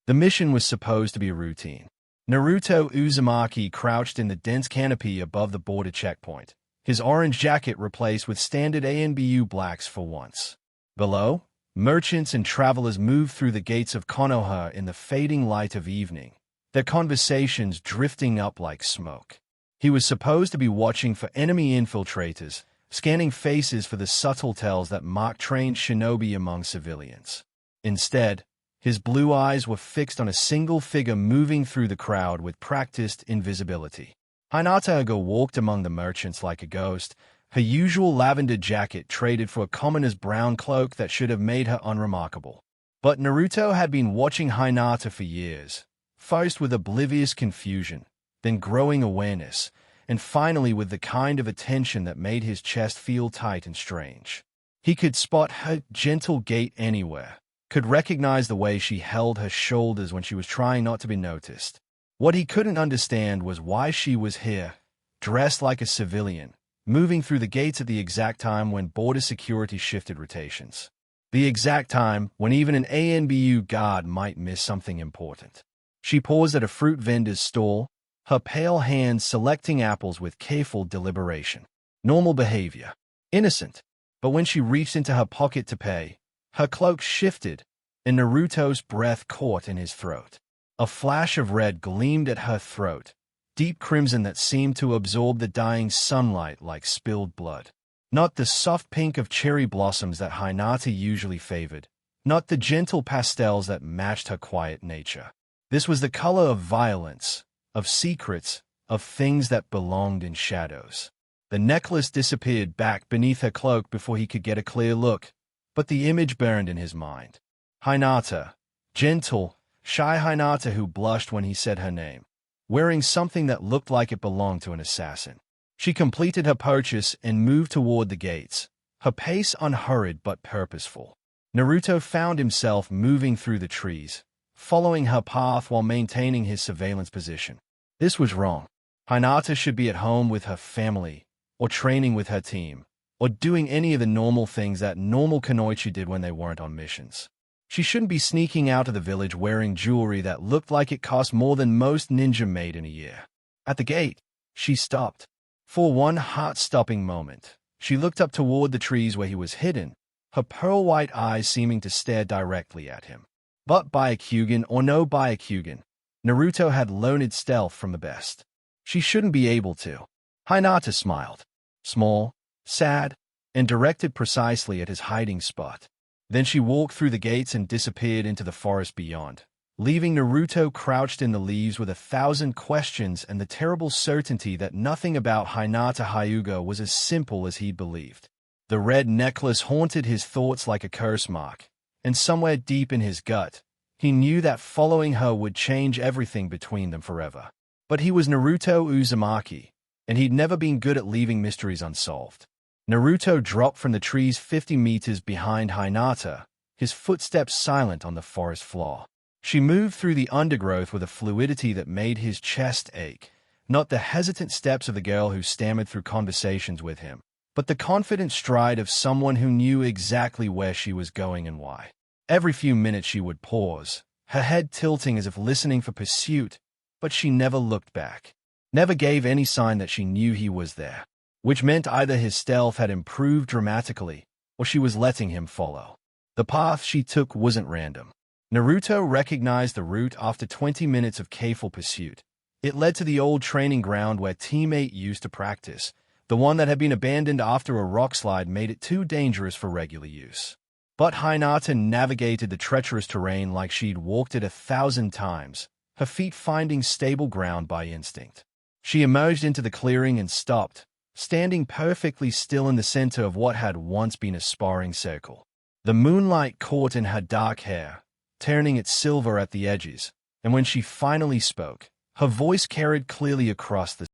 The mission was supposed to be routine. Naruto Uzumaki crouched in the dense canopy above the border checkpoint, his orange jacket replaced with standard ANBU blacks for once. Below, merchants and travelers moved through the gates of Konoha in the fading light of evening, their conversations drifting up like smoke. He was supposed to be watching for enemy infiltrators, scanning faces for the subtle tells that mark trained shinobi among civilians. Instead, his blue eyes were fixed on a single figure moving through the crowd with practiced invisibility. Hinata walked among the merchants like a ghost, her usual lavender jacket traded for a commoner's brown cloak that should have made her unremarkable. But Naruto had been watching Hinata for years, first with oblivious confusion, then growing awareness, and finally with the kind of attention that made his chest feel tight and strange. He could spot her gentle gait anywhere, could recognize the way she held her shoulders when she was trying not to be noticed. What he couldn't understand was why she was here, dressed like a civilian, moving through the gates at the exact time when border security shifted rotations. The exact time when even an ANBU guard might miss something important. She paused at a fruit vendor's stall, her pale hands selecting apples with careful deliberation. Normal behavior. Innocent. But when she reached into her pocket to pay, her cloak shifted, and Naruto's breath caught in his throat. A flash of red gleamed at her throat, deep crimson that seemed to absorb the dying sunlight like spilled blood. Not the soft pink of cherry blossoms that Hinata usually favored, not the gentle pastels that matched her quiet nature. This was the color of violence, of secrets, of things that belonged in shadows. The necklace disappeared back beneath her cloak before he could get a clear look, but the image burned in his mind. Hinata, gentle, shy Hinata who blushed when he said her name, wearing something that looked like it belonged to an assassin. She completed her purchase and moved toward the gates, her pace unhurried but purposeful. Naruto found himself moving through the trees, following her path while maintaining his surveillance position. This was wrong. Hinata should be at home with her family, or training with her team, or doing any of the normal things that normal kunoichi did when they weren't on missions. She shouldn't be sneaking out of the village wearing jewelry that looked like it cost more than most ninja made in a year. At the gate, she stopped. For one heart-stopping moment, she looked up toward the trees where he was hidden, her pearl-white eyes seeming to stare directly at him. But Byakugan or no Byakugan, Naruto had learned stealth from the best. She shouldn't be able to. Hinata smiled. Small, sad, and directed precisely at his hiding spot. Then she walked through the gates and disappeared into the forest beyond, leaving Naruto crouched in the leaves with 1,000 questions and the terrible certainty that nothing about Hinata Hyuga was as simple as he'd believed. The red necklace haunted his thoughts like a curse mark, and somewhere deep in his gut, he knew that following her would change everything between them forever. But he was Naruto Uzumaki, and he'd never been good at leaving mysteries unsolved. Naruto dropped from the trees 50 meters behind Hinata, his footsteps silent on the forest floor. She moved through the undergrowth with a fluidity that made his chest ache, not the hesitant steps of the girl who stammered through conversations with him, but the confident stride of someone who knew exactly where she was going and why. Every few minutes she would pause, her head tilting as if listening for pursuit, but she never looked back, never gave any sign that she knew he was there, which meant either his stealth had improved dramatically, or she was letting him follow. The path she took wasn't random. Naruto recognized the route after 20 minutes of careful pursuit. It led to the old training ground where Team 8 used to practice, the one that had been abandoned after a rock slide made it too dangerous for regular use. But Hinata navigated the treacherous terrain like she'd walked it 1,000 times, her feet finding stable ground by instinct. She emerged into the clearing and stopped, standing perfectly still in the center of what had once been a sparring circle. The moonlight caught in her dark hair, turning it silver at the edges, and when she finally spoke, her voice carried clearly across the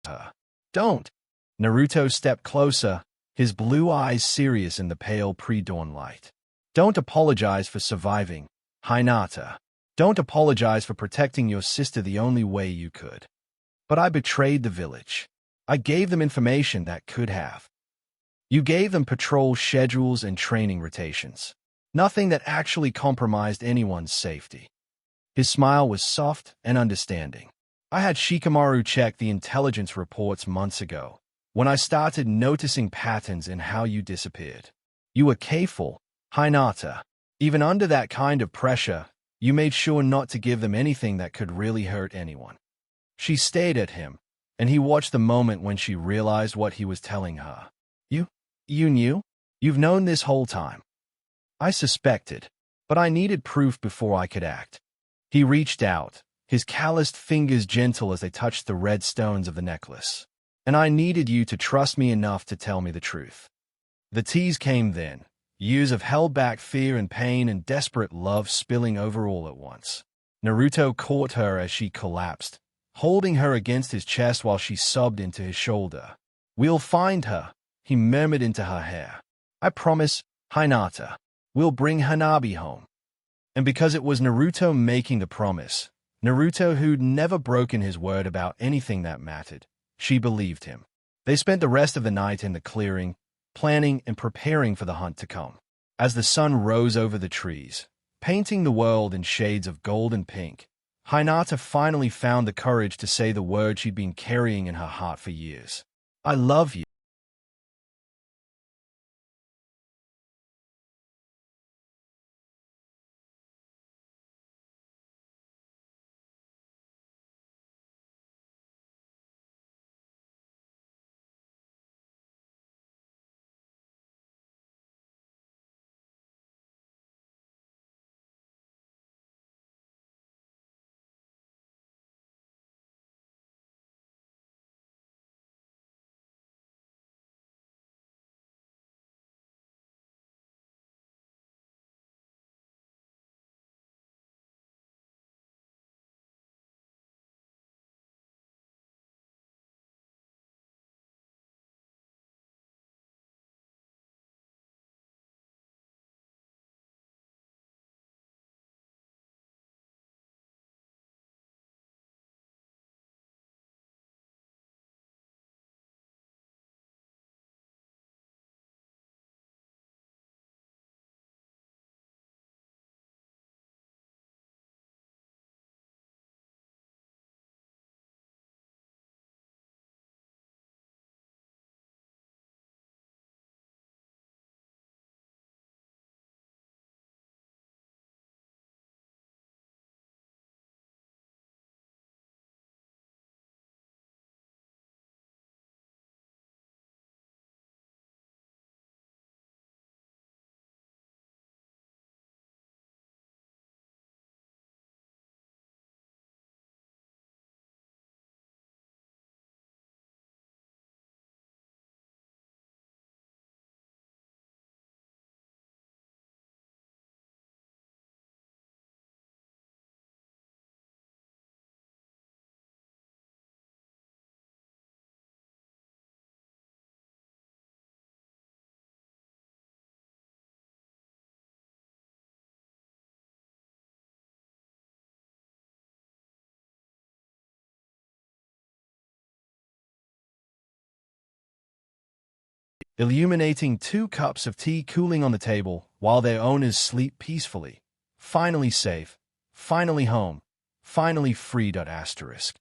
her. Don't. Naruto stepped closer, his blue eyes serious in the pale pre-dawn light. Don't apologize for surviving, Hinata. Don't apologize for protecting your sister the only way you could. But I betrayed the village. I gave them information that could have. You gave them patrol schedules and training rotations. Nothing that actually compromised anyone's safety. His smile was soft and understanding. I had Shikamaru check the intelligence reports months ago, when I started noticing patterns in how you disappeared. You were careful, Hinata. Even under that kind of pressure, you made sure not to give them anything that could really hurt anyone. She stared at him, and he watched the moment when she realized what he was telling her. You knew? You've known this whole time. I suspected, but I needed proof before I could act. He reached out, his calloused fingers gentle as they touched the red stones of the necklace. And I needed you to trust me enough to tell me the truth. The tears came then, years of held-back fear and pain and desperate love spilling over all at once. Naruto caught her as she collapsed, holding her against his chest while she sobbed into his shoulder. We'll find her, he murmured into her hair. I promise, Hinata. We'll bring Hanabi home. And because it was Naruto making the promise, Naruto who'd never broken his word about anything that mattered, she believed him. They spent the rest of the night in the clearing, planning and preparing for the hunt to come. As the sun rose over the trees, painting the world in shades of gold and pink, Hinata finally found the courage to say the word she'd been carrying in her heart for years. I love you. Illuminating 2 cups of tea cooling on the table while their owners sleep peacefully. Finally safe, finally home, finally free. Asterisk.